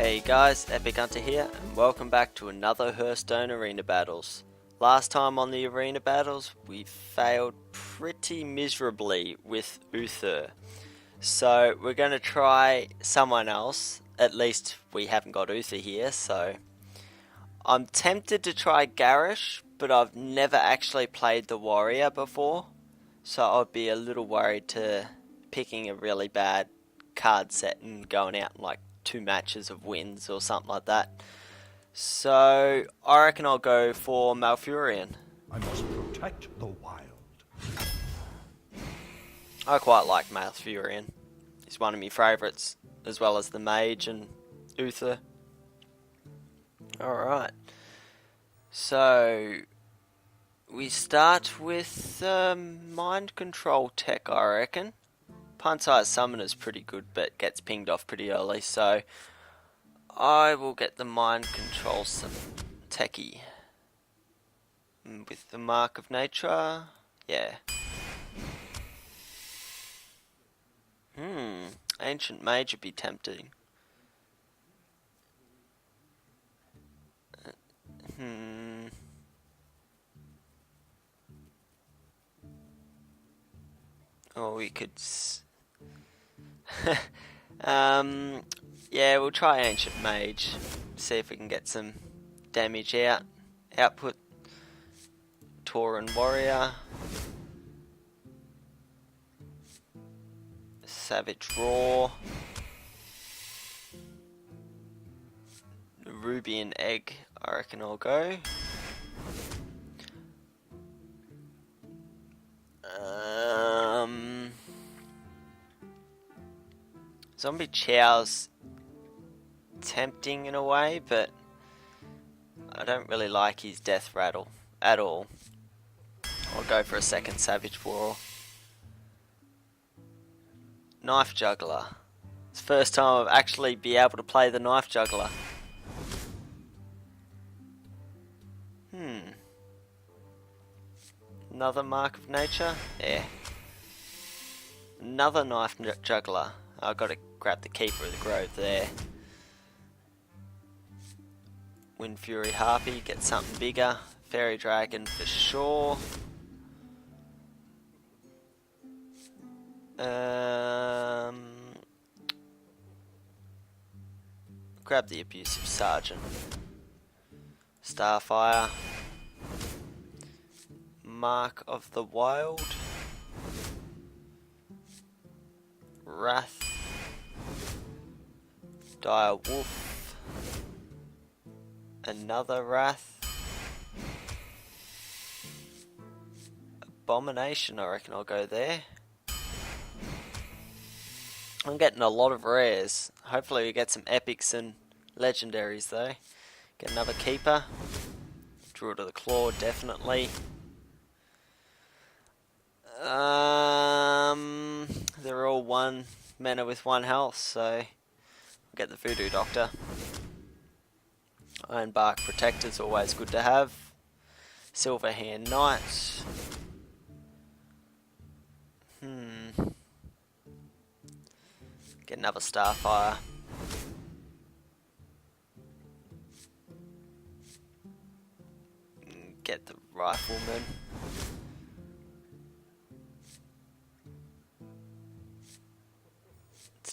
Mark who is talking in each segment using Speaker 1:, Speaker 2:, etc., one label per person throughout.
Speaker 1: Hey guys, Epic Hunter here, and welcome back to another Hearthstone Arena Battles. Last time on the Arena Battles, we failed pretty miserably with Uther. So we're going to try someone else. At least we haven't got Uther here, so I'm tempted to try Garish, but I've never actually played the Warrior before, so I'd be a little worried to picking a really bad card set and going out in like 2 matches of wins or something like that. So I reckon I'll go for Malfurion.
Speaker 2: I must protect the wild.
Speaker 1: I quite like Malfurion. He's one of my favourites, as well as the Mage and Uther. Alright. So we start with Mind Control Tech, I reckon. Punt-Size Summoner's pretty good, but gets pinged off pretty early, so I will get the Mind Control Techie. With the Mark of Nature, yeah. Ancient Mage would be tempting. Or we could yeah, we'll try Ancient Mage. See if we can get some damage out. Output Tauren Warrior. Savage Roar. Ruby and Egg, I reckon I'll go. Zombie Chow's tempting in a way, but I don't really like his Death Rattle at all. I'll go for a second Savage Roar. Knife Juggler. It's the first time I've actually be able to play the Knife Juggler. Another Mark of Nature? Yeah. Another Knife Juggler. I've got to grab the Keeper of the Grove there. Wind Fury Harpy, get something bigger. Fairy Dragon for sure. Grab the Abusive Sergeant. Starfire. Mark of the Wild. Wrath. Dire Wolf. Another Wrath. Abomination, I reckon I'll go there. I'm getting a lot of rares. Hopefully we get some epics and legendaries though. Get another Keeper. Druid of the Claw, definitely. They're all 1 mana with 1 health, so I'll get the Voodoo Doctor. Ironbark Protector's always good to have. Silverhand Knight. Get another Starfire. Get the Rifleman.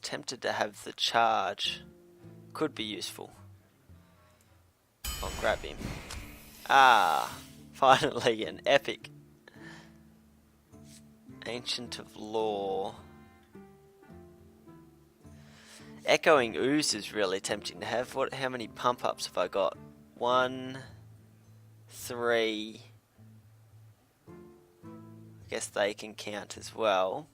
Speaker 1: Tempted to have the charge. Could be useful. I'll grab him. Finally an epic. Ancient of Law. Echoing Ooze is really tempting to have. How many pump ups have I got? 1, 3. I guess they can count as well.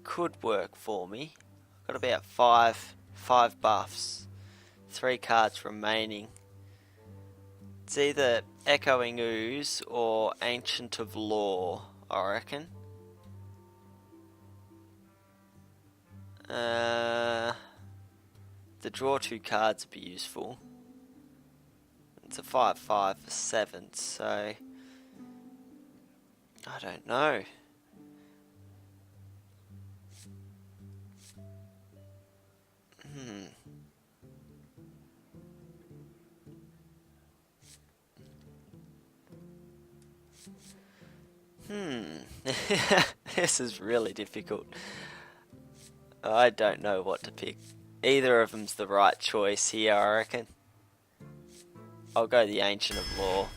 Speaker 1: Could work for me. I've got about five buffs. 3 cards remaining. It's either Echoing Ooze or Ancient of Law, I reckon. The draw 2 cards would be useful. It's a 5/5 for 7, so I don't know. This is really difficult. I don't know what to pick. Either of them's the right choice here, I reckon. I'll go the Ancient of Law.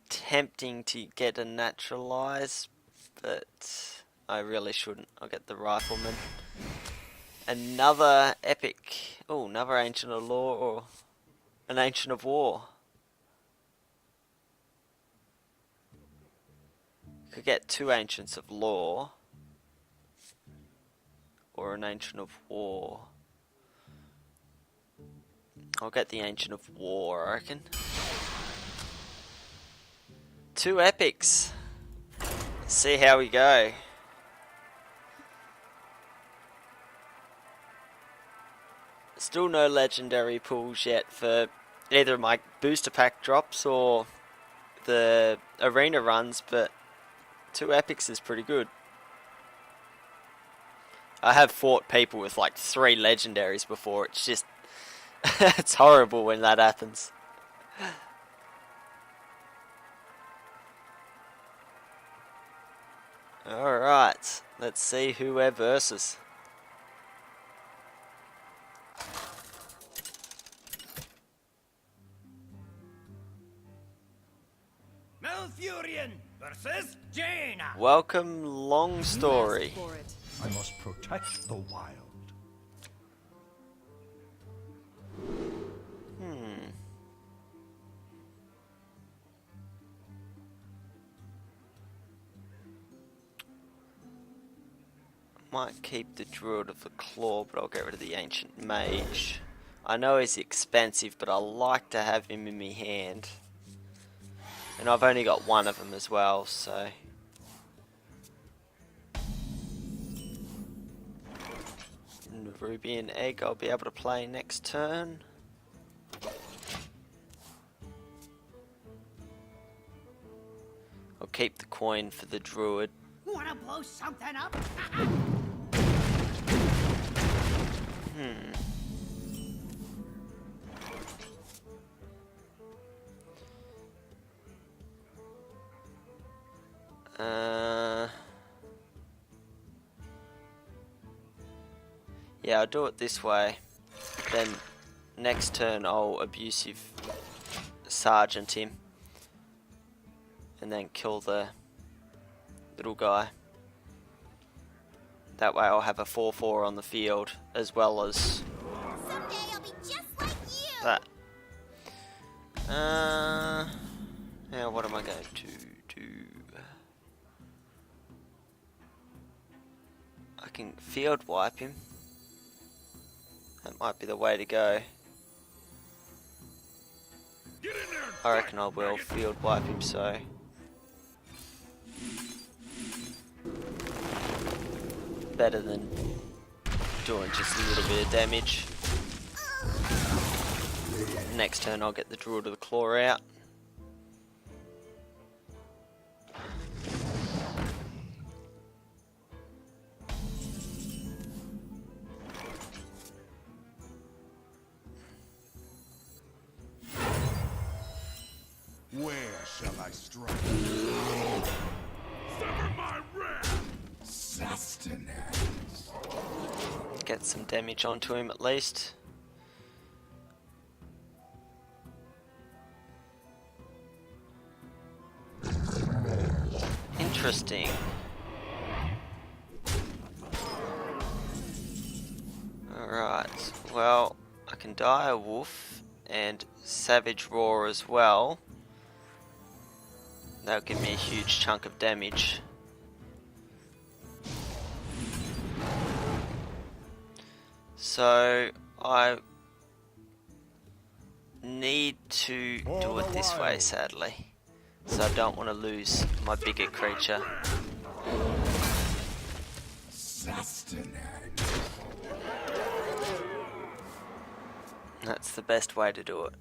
Speaker 1: Tempting to get a Naturalize, but I really shouldn't. I'll get the Rifleman. Another epic. Oh, another Ancient of Law or an Ancient of War. Could get two Ancients of Law or an Ancient of War. I'll get the Ancient of War, I reckon. Two epics. Let's see how we go. Still no legendary pulls yet for either of my booster pack drops or the arena runs, but two epics is pretty good. I have fought people with like 3 legendaries before. It's just it's horrible when that happens. Alright, let's see who we're versus.
Speaker 3: Malfurion versus Jaina.
Speaker 1: Welcome, long story.
Speaker 2: I must protect the wild.
Speaker 1: Might keep the Druid of the Claw, but I'll get rid of the Ancient Mage. I know he's expensive, but I like to have him in my hand. And I've only got one of them as well, so... And the Ruby and Egg I'll be able to play next turn. I'll keep the coin for the Druid.
Speaker 3: Wanna blow something up?
Speaker 1: Yeah, I'll do it this way. Then next turn I'll abusive sergeant him. And then kill the little guy. That way I'll have a 4/4 on the field as well as
Speaker 4: Someday I'll be just like you.
Speaker 1: that. Now what am I going to do? I can field wipe him. That might be the way to go. I reckon I will field wipe him, so better than doing just a little bit of damage. Next turn I'll get the Druid of the Claw out.
Speaker 2: Where shall I strike?
Speaker 3: Sever my wrath.
Speaker 2: Sustenance.
Speaker 1: Get some damage onto him at least. Interesting. Alright, well, I can die a wolf and Savage Roar as well. That'll give me a huge chunk of damage. So I need to do it this way, sadly. So I don't want to lose my bigger creature.
Speaker 2: Sustenance.
Speaker 1: That's the best way to do it.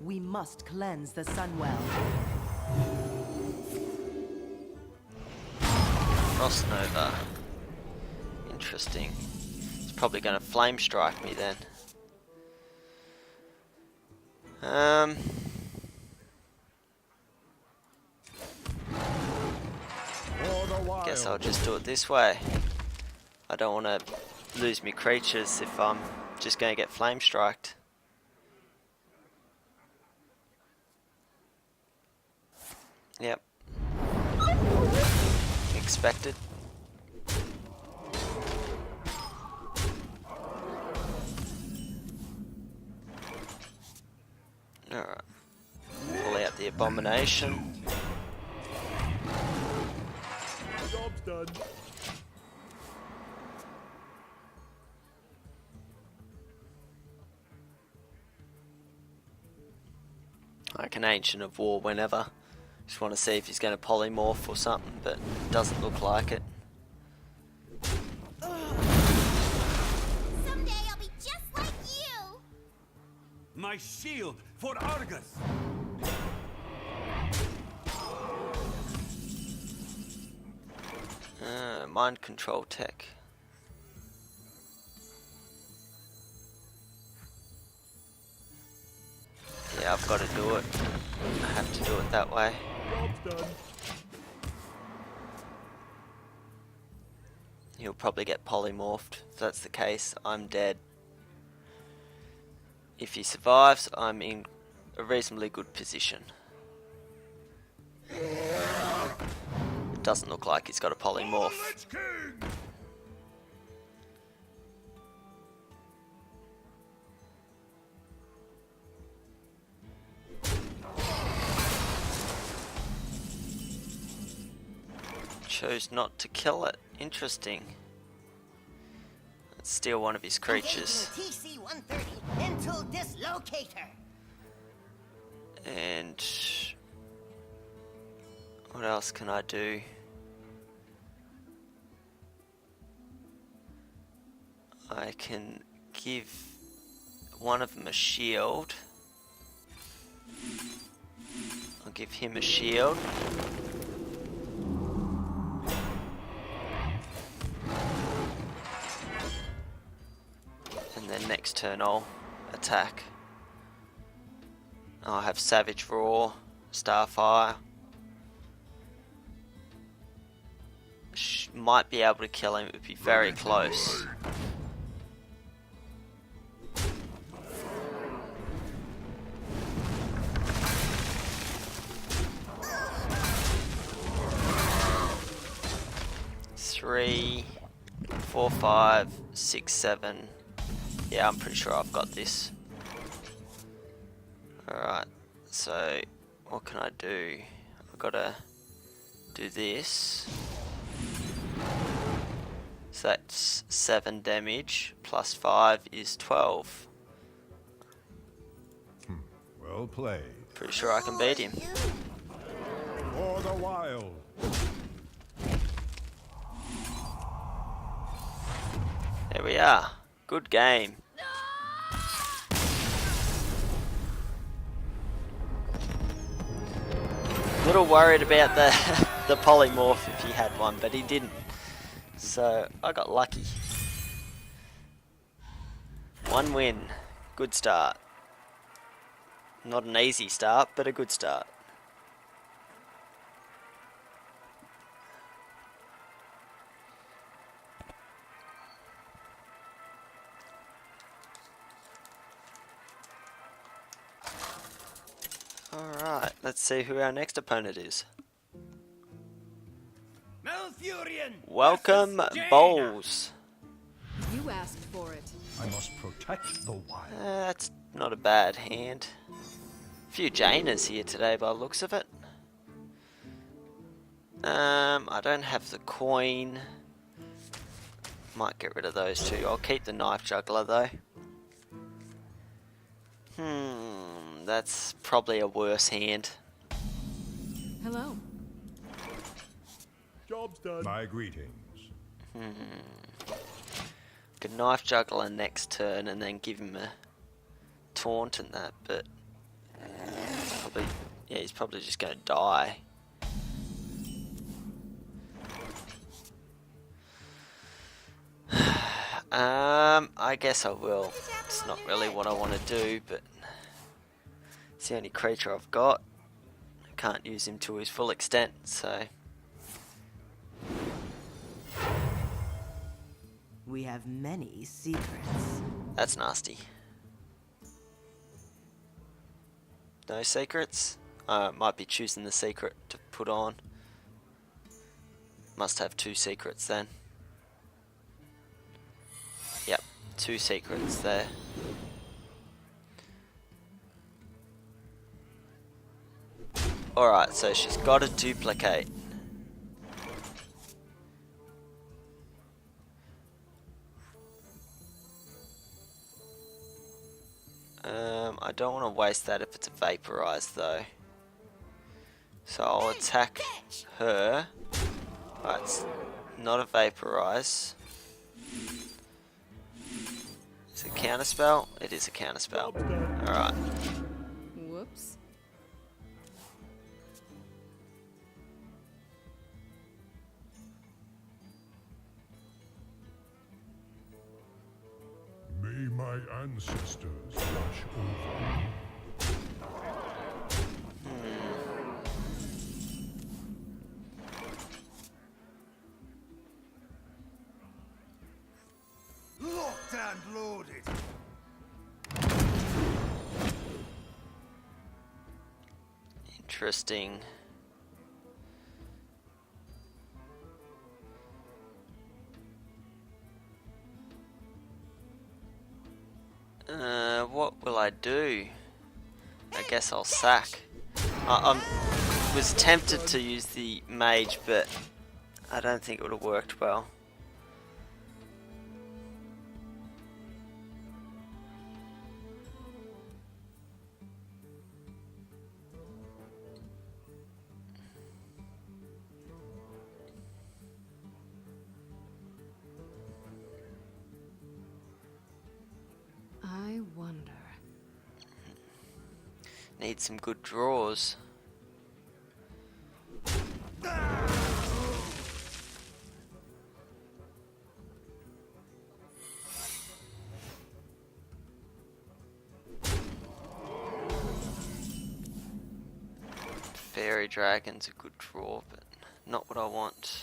Speaker 5: We must cleanse the Sunwell.
Speaker 1: Frost Nova. Interesting. It's probably going to flame strike me then. Guess I'll just do it this way. I don't want to lose me creatures if I'm just going to get flame striked. Yep. Expected. Alright. Pull out the abomination.
Speaker 2: Job's done.
Speaker 1: Like an Ancient of War whenever. Just want to see if he's going to polymorph or something, but doesn't look like it.
Speaker 4: Someday I'll be just like you.
Speaker 3: My shield for Argus.
Speaker 1: Mind control tech. Yeah, I've got to do it. I have to do it that way.
Speaker 2: Job's done.
Speaker 1: He'll probably get polymorphed. If that's the case, I'm dead. If he survives, I'm in a reasonably good position. It doesn't look like he's got a polymorph. Chose not to kill it. Interesting. Let's steal one of his creatures.
Speaker 3: TC-130 into dislocator.
Speaker 1: And what else can I do? I can give one of them a shield. I'll give him a shield. And then next turn I'll attack. I'll have Savage Roar, Starfire. Might be able to kill him, it would be very close. Three, 4, 5, 6, 7. Yeah, I'm pretty sure I've got this. Alright, so what can I do? I've got to do this. So that's 7 damage, plus 5 is 12.
Speaker 2: Well played.
Speaker 1: Pretty sure I can beat him.
Speaker 2: For the wild.
Speaker 1: There we are. Good game. Little worried about the polymorph if he had one, but he didn't. So I got lucky. 1 win. Good start. Not an easy start, but a good start. Alright, let's see who our next opponent is.
Speaker 3: Malfurion.
Speaker 1: Welcome,
Speaker 3: versus Jaina.
Speaker 1: Bowls.
Speaker 5: You asked for it.
Speaker 2: I must protect the wild.
Speaker 1: That's not a bad hand. A few Jainas here today by the looks of it. I don't have the coin. Might get rid of those two. I'll keep the knife juggler though. That's probably a worse hand.
Speaker 5: Hello.
Speaker 2: Job's done. My greetings.
Speaker 1: Could knife juggler next turn and then give him a taunt and that, but probably, yeah, he's probably just going to die. I guess I will. It's not really what I want to do, but it's the only creature I've got. I can't use him to his full extent, so...
Speaker 5: We have many secrets.
Speaker 1: That's nasty. No secrets? Might be choosing the secret to put on. Must have 2 secrets then. Yep, 2 secrets there. Alright, so she's got a duplicate. I don't want to waste that if it's a vaporize though. So I'll attack her. Alright, it's not a vaporize. Is it a counterspell? It is a counterspell. Alright.
Speaker 5: Whoops.
Speaker 2: May my ancestors watch over me.
Speaker 3: Locked and loaded.
Speaker 1: Interesting. What will I do? I guess I'll sack. I was tempted to use the mage, but I don't think it would have worked well.
Speaker 5: I wonder.
Speaker 1: Need some good draws. Fairy Dragon's a good draw, but not what I want.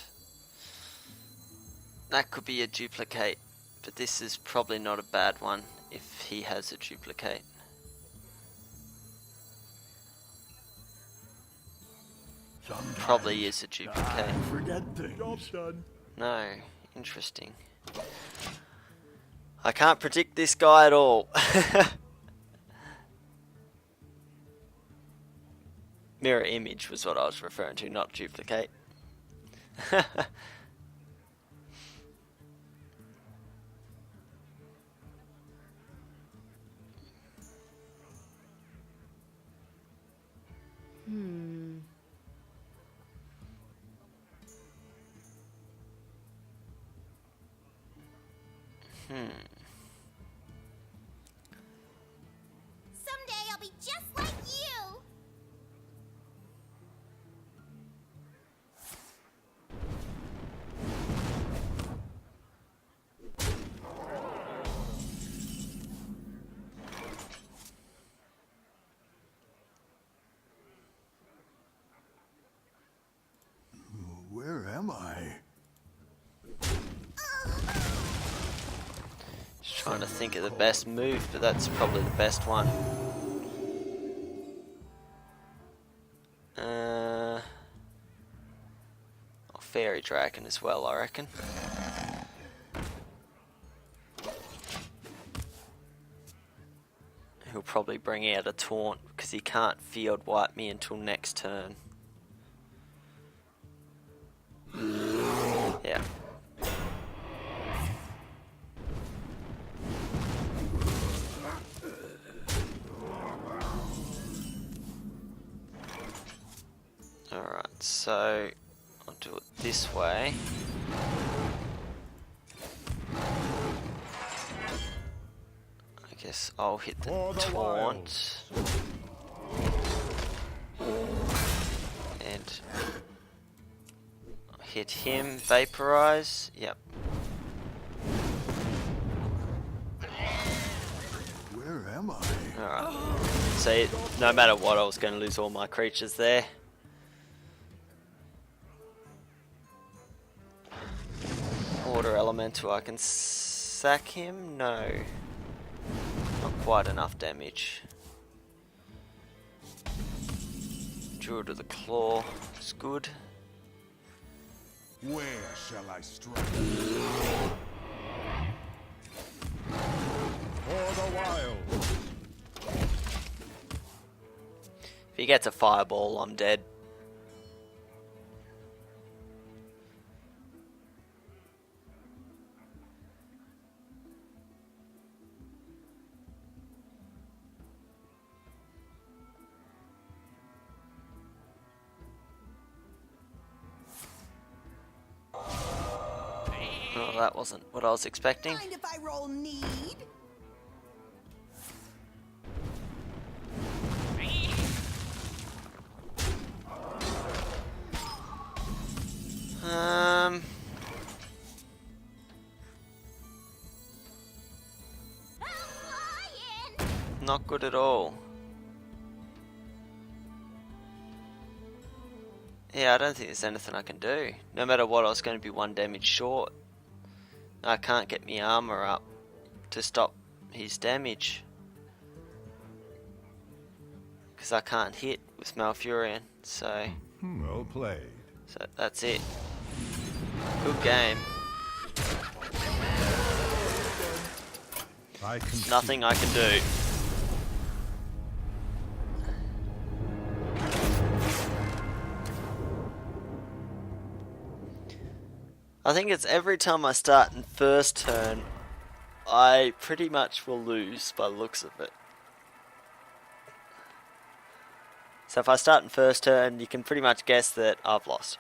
Speaker 1: That could be a duplicate, but this is probably not a bad one if he has a duplicate. Probably is a duplicate.
Speaker 2: Forget things. Job done.
Speaker 1: No, interesting. I can't predict this guy at all. Mirror image was what I was referring to, not duplicate.
Speaker 4: Someday I'll be just like you.
Speaker 2: Where am I?
Speaker 1: Just trying to think of the best move, but that's probably the best one. Fairy Dragon as well, I reckon. He'll probably bring out a taunt because he can't field wipe me until next turn. Yeah. Alright, so I'll do it this way. I guess I'll hit the
Speaker 2: For the
Speaker 1: taunt. hit him, vaporize. Yep.
Speaker 3: Where am I?
Speaker 1: Alright. So no matter what, I was going to lose all my creatures there. Water elemental, I can sack him? No. Not quite enough damage. Jewel to the claw is good.
Speaker 3: Where shall I strike?
Speaker 2: For the wild.
Speaker 1: If he gets a fireball, I'm dead. Oh, that wasn't what I was expecting.
Speaker 4: Mind if I roll need?
Speaker 1: Not good at all. Yeah, I don't think there's anything I can do. No matter what, I was going to be 1 damage short. I can't get my armor up to stop his damage. Because I can't hit with Malfurion, so
Speaker 2: Well played.
Speaker 1: that's it. Good game. Nothing I can do. I think it's every time I start in first turn, I pretty much will lose by the looks of it. So if I start in first turn, you can pretty much guess that I've lost.